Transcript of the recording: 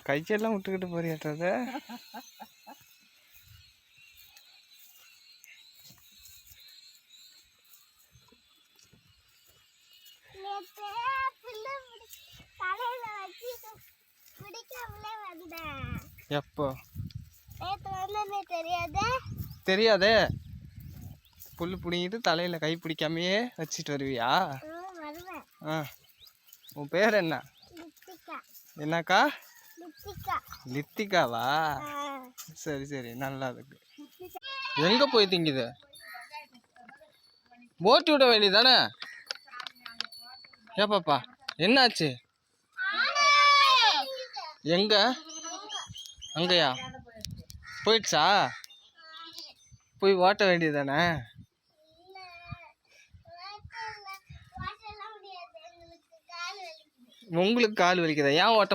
கைச்செல்லாம் விட்டுக்கிட்டு போறியாட்டது. எப்போ தெரியாதே. புல் பிடிங்கிட்டு தலையில கை பிடிக்காமையே வச்சுட்டு வருவியா? உன் பேர் என்ன? என்னக்கா? லித்திகாவா? சரி சரி, நல்லா இருக்கு. எங்க போய் திங்குது? போட்டி விட வேண்டியதானே? ஏப்பாப்பா என்னாச்சு? எங்க? அங்கயா போயிடுச்சா? போய் ஓட்ட வேண்டியதானே? உங்களுக்கு கால் வலிக்குதா? ஏன் ஓட்ட